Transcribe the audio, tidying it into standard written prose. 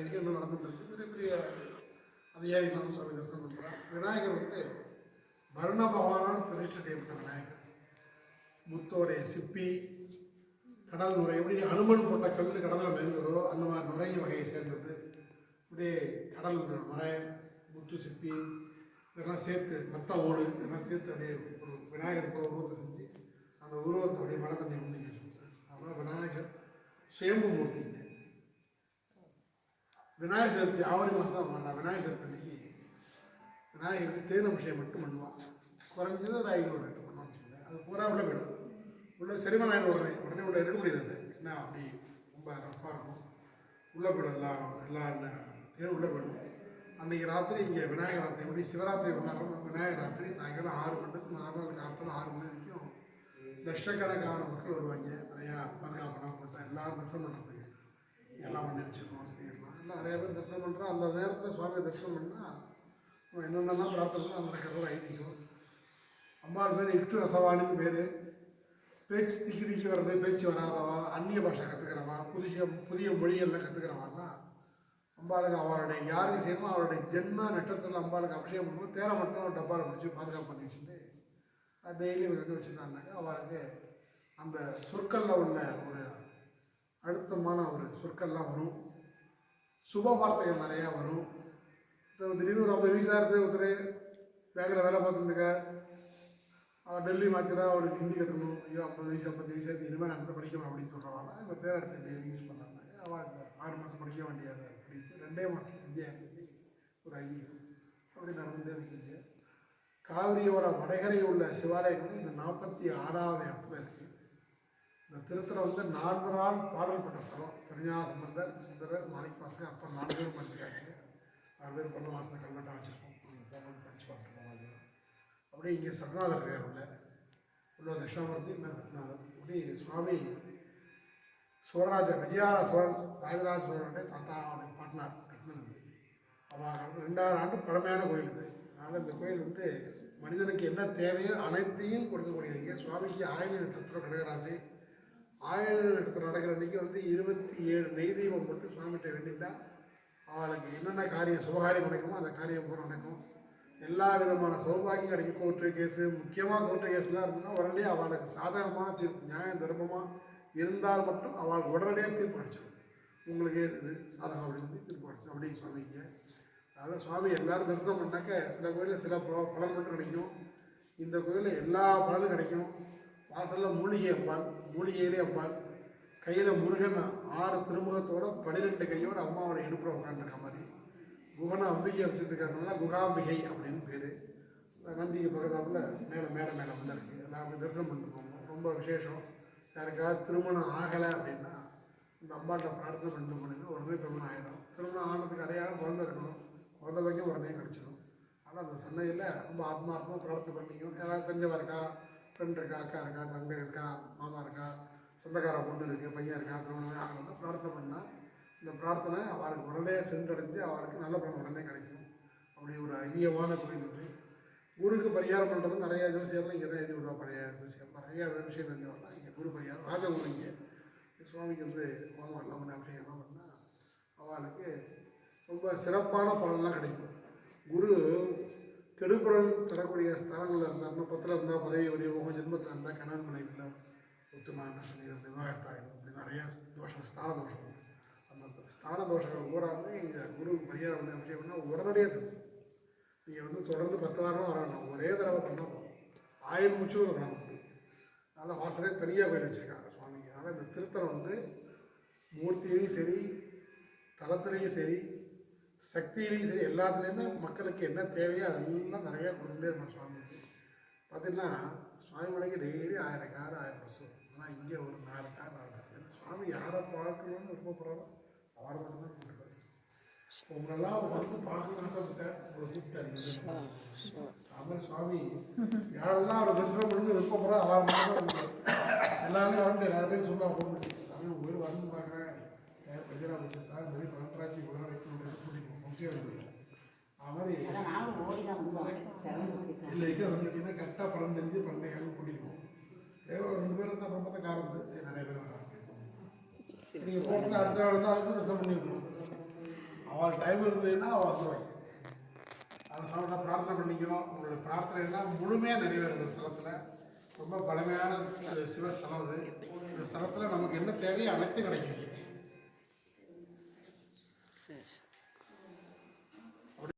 ஐதீகம் இன்னும் நடந்துட்டு இருக்கு. பெரிய பெரிய அதிகாரிகளும் சுவாமி தரிசனம் பண்ணுறாங்க. விநாயகர் வந்து வருண பகவானால் பிரதிஷ்டை செய்யப்பட்ட விநாயகர். முத்தோடைய சிப்பி, கடல் நுரை, எப்படி அனுமன் போட்ட கல் கடலில் மேய்ந்ததோ அந்த மாதிரி நுரை வகையை சேர்ந்தது. இப்படியே கடல் நுரை, முத்து சிப்பி இதெல்லாம் சேர்த்து, மத்த ஓடு இதெல்லாம் சேர்த்து அப்படியே ஒரு விநாயகர் போல உருவத்தை செஞ்சு அந்த உருவத்தை அப்படியே மழை தண்ணி ஒன்று அதனால் விநாயகர் சுயம்பு மூர்த்திங்க. விநாயகர் சதுர்த்தி ஆவணி மாதம் விநாயகர் சதுர்த்தி அன்னைக்கு விநாயகருக்கு தேன் அபிஷேகம் மட்டும் பண்ணுவான். குறைஞ்சது ஒரு 500 லிட்டர் பண்ணுவான்னு சொல்லுவேன். அது பூரா உள்ள போயிடும். உள்ள செரிமன் ஆகிடும். உடனே உள்ள எடுக்க முடியாது. என்ன அப்படி ரொம்ப ரஃப்பாக இருக்கும். உள்ளே போய்டும். எல்லாரும் தேன் உள்ளே போய்டும். அன்றைக்கி ராத்திரி இங்கே விநாயகர் ராத்திரி எப்படி சிவராத்திரி கொண்டாடுறோம், விநாயகர் ராத்திரி சாயங்காலம் 6 மணிக்கு, நார்மல் காலத்தில் 6 மணி வரைக்கும் லட்சக்கணக்கான மக்கள் வருவாங்க. நிறையா பாதுகாப்பெல்லாம் போட்டால் எல்லோரும் தரிசனம் பண்ணுறதுக்கு எல்லாம் பண்ணி வச்சுருக்கோம். வசதிகள்லாம் எல்லாம் நிறைய பேர் தரிசனம் பண்ணுறோம். அந்த நேரத்தில் சுவாமியை தரிசனம் பண்ணால் என்னென்னலாம் பிரார்த்தனை அந்த கதை ஐதீகம். அம்மாள் பேர் இட்டு ரசவானின்னு பேர். பேச்சு திக்கி வர்றது, பேச்சு வராதவா, அந்நிய பாஷை கற்றுக்கிறவா, புதிய மொழிகள்லாம் கற்றுக்கிறவான்னா அம்பாளுக்கு அவருடைய யாருக்கு செய்யணுமோ அவருடைய ஜென்ம நட்சத்திரத்தில் அம்பாளுக்கு அபிஷேகம் பண்ணும்போது தேரை மட்டும் டப்பாவில் பிடிச்சி பாதுகாப்பு பண்ணி வச்சுட்டு அது டெய்லி வந்து வச்சுருந்தாங்கனாக்கா அவருக்கு அந்த சொற்களில் உள்ள ஒரு அழுத்தமான ஒரு சொற்கள்லாம் வரும். சுப வார்த்தைகள் நிறையா வரும். திடீர்னு ரொம்ப வீசாக இருக்குது, ஒருத்தர் பேங்கில் வேலை பார்த்துருந்துக்க அவர் டெல்லி மாற்றினா அவருக்கு ஹிந்தி கற்றுக்கணும், ஐயோ 50 வயசு 55 வயசு இனிமேல் நான் படிக்கணும் அப்படின்னு சொல்கிறவாங்க. இப்போ தேரை எடுத்து டெய்லி யூஸ் பண்ணாங்க. அவருக்கு 6 மாதம் படிக்க வேண்டியது அப்படின்னு 2 மாதம் சித்தியாக ஒரு ஐதீகம் அப்படி நடந்துகிட்டே இருக்குங்க. காவிரியோட வடகரை உள்ள சிவாலயங்கள் இந்த 46வது இடத்துல இருக்குது. இந்த திருத்தலம் வந்து 4 நாள் பாடல் பட்ட ஸ்தலம். திருஞான சம்பந்தர், சுந்தரர், மாணிக்க வாசகர், அப்போ 4 பேர் பண்ணிருக்காங்க. 4 பேர் பண்ண வாசனை கல்வெட்டாக வச்சுருக்கோம். படித்து பார்த்துருக்கோம். அப்படியே இங்கே சத்நாதர் இருக்கார். உள்ள தட்சிணாமூர்த்தி சத்நாதர். இப்படி சுவாமி விஜயார சோழன், ராஜராஜ சோழனுடைய தாத்தாவுடைய பாட்னார் கட்டினது. அவர்கள் 2000 ஆண்டு பழமையான கோயில் இது. அதனால் இந்த கோயில் வந்து மனிதனுக்கு என்ன தேவையோ அனைத்தையும் கொடுக்கக்கூடியதுங்க. சுவாமிக்கு ஆயுள் நட்சத்திரம் கடகராசி. ஆயுள் நட்சத்திரம் நடக்கிற அன்றைக்கி வந்து 27 நெய் தீபம் போட்டு சுவாமிகிட்ட வேண்டிட்டா அவளுக்கு என்னென்ன காரியம் சுபகாரியம் நடக்குமோ அந்த காரியம் பூரா நடக்கும். எல்லா விதமான சௌபாகியம் கிடைக்கும். கோர்ட்டு கேஸு, முக்கியமாக கோர்ட்டு கேஸ்லாம் இருந்ததுன்னா உடனே அவளுக்கு சாதகமான தீர்ப்பு, நியாயம் தர்மமாக இருந்தால் மட்டும் அவளுக்கு உடனடியாக தீர்ப்பு அடிச்சிடும். உங்களுக்கு இது சாதகம் அப்படின்னு சொல்லி தீர்ப்பு அடிச்சோம் அப்படி சுவாமிங்க. அதனால் சுவாமி எல்லோரும் தரிசனம் பண்ணாக்க சில கோயிலில் சில பலன் மட்டும் கிடைக்கும். இந்த கோயிலில் எல்லா பலனும் கிடைக்கும். வாசலில் மூலிகை அம்பாள், மூலிகையிலே அம்பாள், கையில் முருகன் 6 திருமுகத்தோட 12 கையோட அம்மாவோட இடுப்பில் உட்காந்துருக்க மாதிரி குகனை அம்பிகை வச்சுருக்கிறதுனால குகாம்பிகை அப்படின்னு பேர். நந்திக்கு பக்கத்தாப்புல மேலே உள்ள இருக்குது. எல்லாருமே தரிசனம் பண்ணிட்டு போவோம். ரொம்ப விசேஷம். யாருக்காவது திருமணம் ஆகலை அப்படின்னா இந்த அம்பாட்ட பிரார்த்தனை பண்ணிட்டு போனீங்கன்னா உடனே திருமணம் ஆகிடும். திருமணம் ஆனதுக்கு அடையாளம் குழந்தை இருக்கணும். குழந்தை வைக்க உடனே கிடச்சிடும். ஆனால் அந்த சந்தையில் ரொம்ப ஆத்மார்த்தமாக பிரார்த்தனை பண்ணிக்கும். யாராவது தெரிஞ்சவா இருக்கா, ஃப்ரெண்ட் இருக்கா, அக்கா இருக்கா, தங்கை இருக்கா, மாமா இருக்கா, சொந்தக்கார பொண்ணு இருக்குது, பையன் இருக்கா, திருமணம் ஆகணும்னா பிரார்த்தனை பண்ணால் இந்த பிரார்த்தனை அவருக்கு உடனே சென்றடைஞ்சு அவருக்கு நல்ல பலன் உடனே கிடைக்கும். அப்படி ஒரு அதிகமான கோயில் இது. குருக்கு பரிகாரம் பண்ணுறது நிறையா ஜோசியர்லாம் இங்கே தான் எழுதி விடுவா. பழைய ஜோசியர் நிறையா விஷயம் தெரிஞ்சவர்கள்லாம் இங்கே குரு பரிகாரம் ராஜகுரு இங்கே சுவாமிக்கு வந்து கோமம் எல்லாம் பண்ண அபிஷேகம்லாம் பண்ணால் அவளுக்கு ரொம்ப சிறப்பான பலன்லாம் கிடைக்கும். குரு கெடுபுறம் தரக்கூடிய ஸ்தலங்களில் இருந்தால், 10ல் இருந்தால் பதவி உடைய ஜென்மத்தில் இருந்தால் கணவன் மனைவியில் ஒத்துமான சனி விவாகரத்தாகிடும். அப்படி நிறையா தோஷம், ஸ்தான தோஷம். அந்த ஸ்தான தோஷங்கள் பூராமே இங்கே குரு பரிகாரம் பண்ணி அபிஷேகம் பண்ணால் உடனடியாக தரும். நீங்கள் வந்து தொடர்ந்து 10 வாரம் வரணும். ஒரே தடவை பண்ணால் போகும். ஆயுள் முச்சும் இருக்கணும். அதனால் வாசலே தனியாக போய் வச்சுருக்காங்க சுவாமிங்க. அதனால் இந்த திருத்தலம் வந்து மூர்த்தியிலையும் சரி, தலத்துலேயும் சரி, சக்தியிலையும் சரி, எல்லாத்துலேயுமே மக்களுக்கு என்ன தேவையோ அதெல்லாம் நிறையா கொடுத்துட்டே இருக்கணும். சுவாமிக்கு பார்த்திங்கன்னா சுவாமி மலைக்கு டெய்லி 1000 கார் 1000 பஸ். ஆனால் இங்கே ஒரு 4 கார் 4 பஸ். சுவாமி யாரை பார்க்கணும்னு விருப்பப்படுறாரோ அவரை மட்டும்தான் கூப்பிட்டுருக்காரு. உங்களெல்லாம் வந்து பார்க்கணும்னு ஆசைப்பட்டேன். உங்களை கூப்பிட்டாரு. அவர் சுவாமி யாரெல்லாம் அவரை தரிசனம் பண்ணணும்னு விருப்பப்படுறா அவரை மட்டும் எல்லாருமே வரணும். எல்லாரும் பேரும் சொன்னா போட்டு சாமி உயிர் வரணும்னு பார்க்குறேன். பிரஜரா பச்சு சார் இந்த மாதிரி 12 கூட்டிட்டு முக்கியம் இருந்தது. அது மாதிரி இல்லைக்கு வந்துட்டீங்கன்னா கரெக்டாக 12 12 கூட்டிட்டு போவோம். ஒரு 2 பேர் இருந்தால் ரொம்ப தான் காரம் இருந்தது. சரி நிறைய பேர் வராங்க. நீங்கள் போட்டு அடுத்த நாள் தான் அதுக்கு ரசம் பண்ணியிருக்கணும். அவள் டைம் இருந்ததுன்னா அவள் வந்துடுவாங்க. அந்த சமயத்தில் பிரார்த்தனை பண்ணிக்கணும். உங்களுடைய பிரார்த்தனைனா முழுமையாக நிறைவேறும். இந்த ஸ்தலத்தில் ரொம்ப பழமையான சிவஸ்தலம் இது. இந்த ஸ்தலத்தில் நமக்கு என்ன தேவையோ அனைத்தும் கிடைக்கும். சரி.